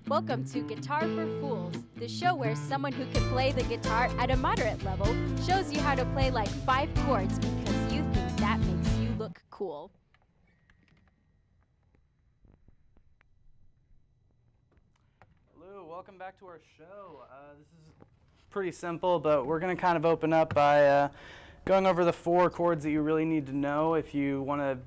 Welcome to Guitar for Fools, the show where someone who can play the guitar at a moderate level shows you how to play like 5 chords because you think that makes you look cool. Hello, welcome back to our show. This is pretty simple, but we're going to kind of open up by going over the 4 chords that you really need to know if you want to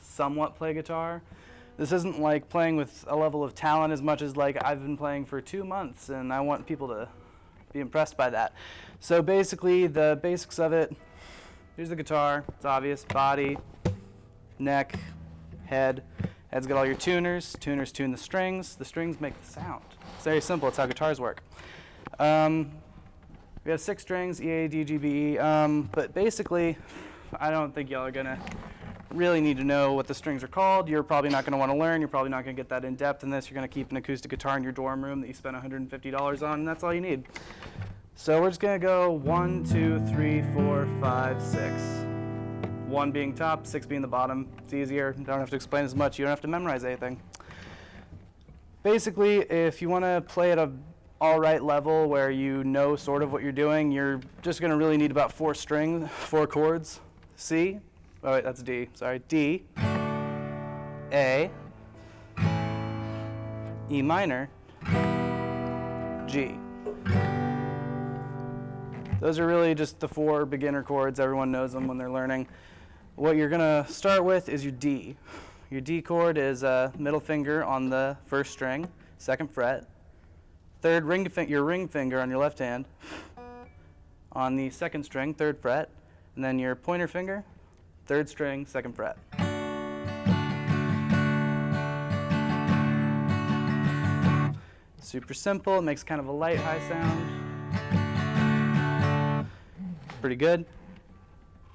somewhat play guitar. This isn't like playing with a level of talent as much as like I've been playing for 2 months and I want people to be impressed by that. So basically the basics of it, here's the guitar, it's obvious, body, neck, head. Head's got all your tuners, tuners tune the strings make the sound. It's very simple, it's how guitars work. We have 6 strings, E, A, D, G, B, E, but basically I don't think y'all are gonna really need to know what the strings are called. You're probably not going to want to learn. You're probably not going to get that in depth in this. You're going to keep an acoustic guitar in your dorm room that you spent $150 on, and that's all you need. So we're just going to go 1, 2, 3, 4, 5, 6. 1 being top, 6 being the bottom. It's easier. You don't have to explain as much. You don't have to memorize anything. Basically, if you want to play at a all right level where you know sort of what you're doing, you're just going to really need about 4 chords. C. Oh wait, that's D. Sorry, D, A, E minor, G. Those are really just the 4 beginner chords. Everyone knows them when they're learning. What you're gonna start with is your D. Your D chord is middle finger on the 1st string, 2nd fret. Your ring finger on your left hand on the 2nd string, 3rd fret, and then your pointer finger, 3rd string, 2nd fret. Super simple, it makes kind of a light high sound. Pretty good.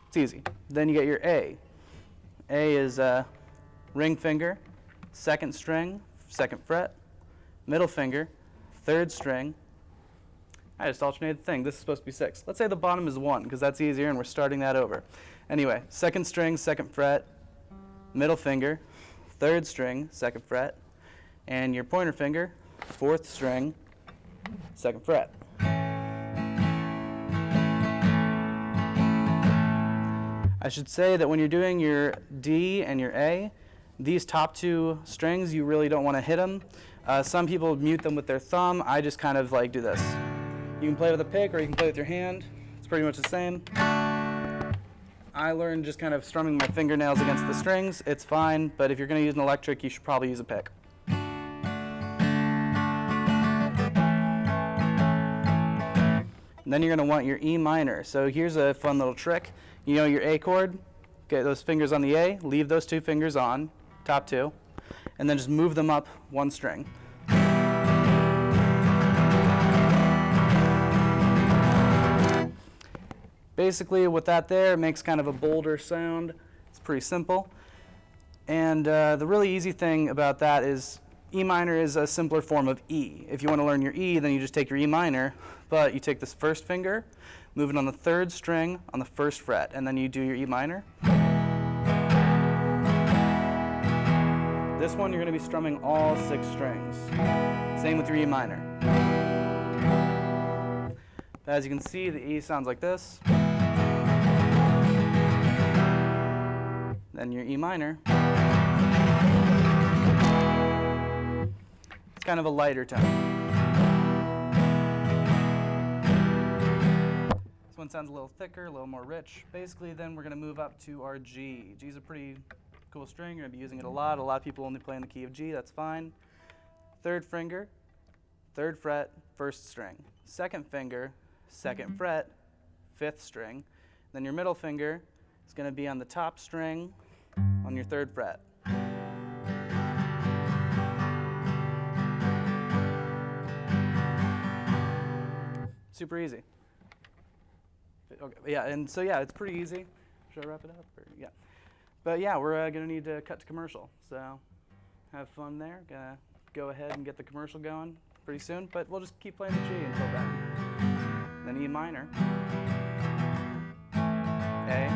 It's easy. Then you get your A. A is ring finger, 2nd string, 2nd fret, middle finger, 3rd string. I just alternated the thing. This is supposed to be 6. Let's say the bottom is 1 because that's easier and we're starting that over. Anyway, 2nd string, 2nd fret, middle finger, 3rd string, 2nd fret, and your pointer finger, 4th string, 2nd fret. I should say that when you're doing your D and your A, these top 2 strings, you really don't want to hit them. Some people mute them with their thumb. I just kind of like do this. You can play with a pick or you can play with your hand. It's pretty much the same. I learned just kind of strumming my fingernails against the strings. It's fine, but if you're going to use an electric, you should probably use a pick. And then you're going to want your E minor. So here's a fun little trick. You know your A chord? Okay, those fingers on the A, leave those 2 fingers on, top 2, and then just move them up 1 string. Basically, with that there, it makes kind of a bolder sound. It's pretty simple. And the really easy thing about that is E minor is a simpler form of E. If you want to learn your E, then you just take your E minor, but you take this 1st finger, move it on the 3rd string on the 1st fret, and then you do your E minor. This one, you're going to be strumming all 6 strings. Same with your E minor. As you can see, the E sounds like this. Then your E minor. It's kind of a lighter tone. This one sounds a little thicker, a little more rich. Basically, then we're going to move up to our G. G's a pretty cool string. You're going to be using it a lot. A lot of people only play in the key of G. That's fine. 3rd finger, 3rd fret, 1st string. 2nd finger, 2nd fret, 5th string. Then your middle finger is going to be on the top string on your 3rd fret. Super easy. Okay, yeah, and so yeah, it's pretty easy. Should I wrap it up? Or, yeah. But yeah, we're going to need to cut to commercial. So have fun there. Gonna go ahead and get the commercial going pretty soon, but we'll just keep playing the G until then. Then E minor, A,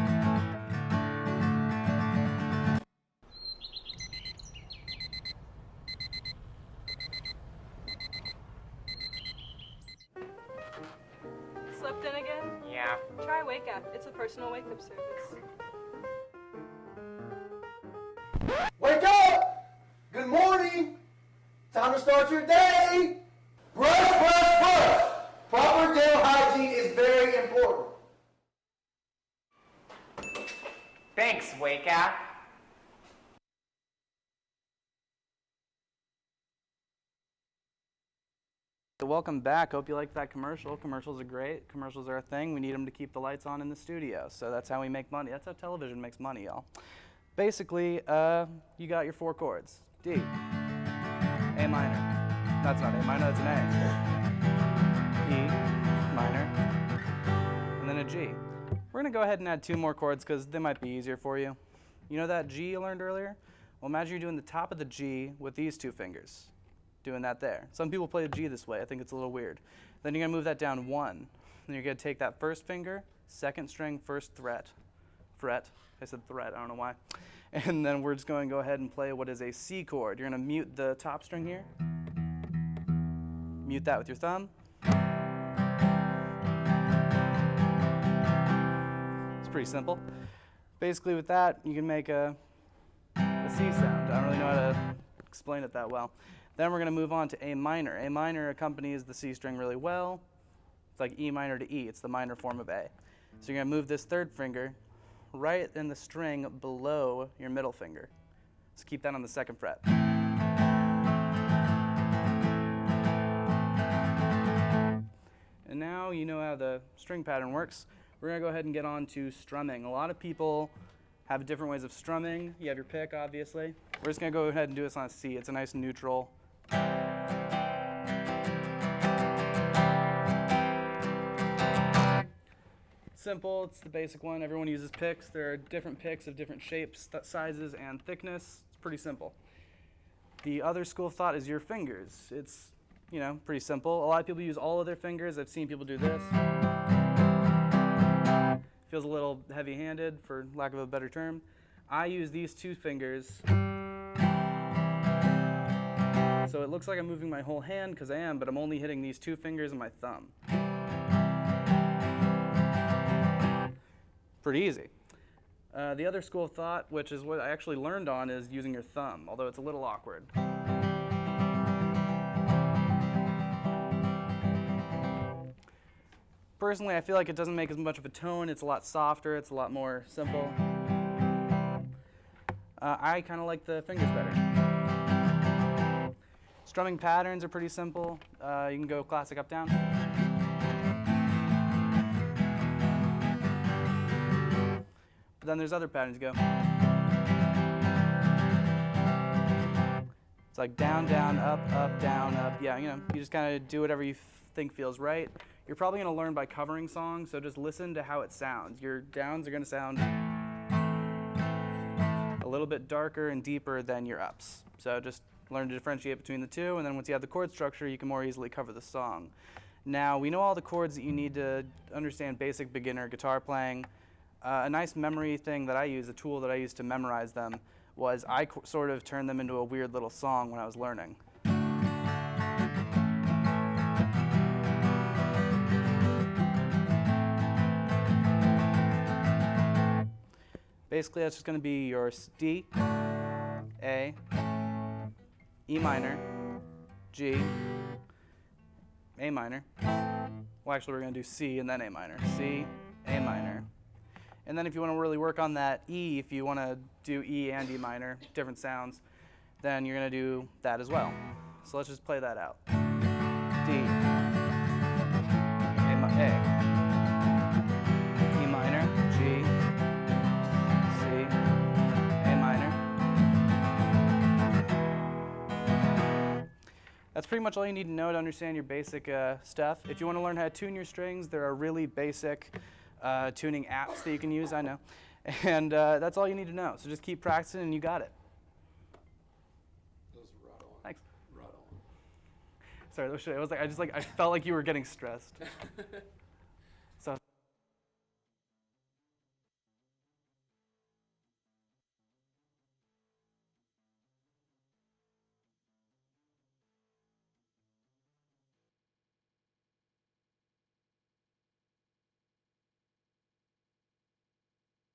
a personal wake-up service. Wake up! Good morning! Time to start your day! Brush, brush, brush! Proper dental hygiene is very important. Thanks, Wake Up. Welcome back. Hope you liked that commercial. Commercials are great. Commercials are a thing. We need them to keep the lights on in the studio. So that's how we make money. That's how television makes money, y'all. Basically, you got your 4 chords. D, A minor. That's not A minor, that's an A. E minor, and then a G. We're gonna go ahead and add 2 more chords because they might be easier for you. You know that G you learned earlier? Well, imagine you're doing the top of the G with these 2 fingers. Doing that there. Some people play the G this way. I think it's a little weird. Then you're gonna move that down 1. Then you're gonna take that first finger, 2nd string, 1st fret. I said threat, I don't know why. And then we're just going to go ahead and play what is a C chord. You're going to mute the top string here. Mute that with your thumb. It's pretty simple. Basically with that, you can make a C sound. I don't really know how to explain it that well. Then we're going to move on to A minor. A minor accompanies the C string really well. It's like E minor to E. It's the minor form of A. So you're going to move this 3rd finger right in the string below your middle finger. So keep that on the 2nd fret. And now you know how the string pattern works. We're going to go ahead and get on to strumming. A lot of people have different ways of strumming. You have your pick, obviously. We're just going to go ahead and do this on a C. It's a nice neutral. Simple, it's the basic one. Everyone uses picks. There are different picks of different shapes, sizes, and thickness. It's pretty simple. The other school of thought is your fingers. It's, you know, pretty simple. A lot of people use all of their fingers. I've seen people do this. Feels a little heavy-handed, for lack of a better term. I use these 2 fingers. So it looks like I'm moving my whole hand, because I am, but I'm only hitting these 2 fingers and my thumb. Pretty easy. The other school of thought, which is what I actually learned on, is using your thumb, although it's a little awkward. Personally, I feel like it doesn't make as much of a tone. It's a lot softer. It's a lot more simple. I kind of like the fingers better. Strumming patterns are pretty simple. You can go classic up, down. But then there's other patterns you go. It's like down, down, up, down, up. Yeah, you know, you just kind of do whatever you think feels right. You're probably going to learn by covering songs, so just listen to how it sounds. Your downs are going to sound a little bit darker and deeper than your ups. So just learn to differentiate between the 2, and then once you have the chord structure, you can more easily cover the song. Now, we know all the chords that you need to understand basic beginner guitar playing. A nice memory thing that I use, a tool that I used to memorize them, was I sort of turned them into a weird little song when I was learning. Basically, that's just going to be your D, A, E minor, G, A minor. Well, actually, we're going to do C and then A minor. C, A minor. And then if you want to really work on that E, if you want to do E and E minor, different sounds, then you're going to do that as well. So let's just play that out. D, A, E minor, G, C, A minor. That's pretty much all you need to know to understand your basic stuff. If you want to learn how to tune your strings, there are really basic tuning apps that you can use, I know. And that's all you need to know. So just keep practicing and you got it. That was right on. Thanks. Right on. Sorry, I felt like you were getting stressed.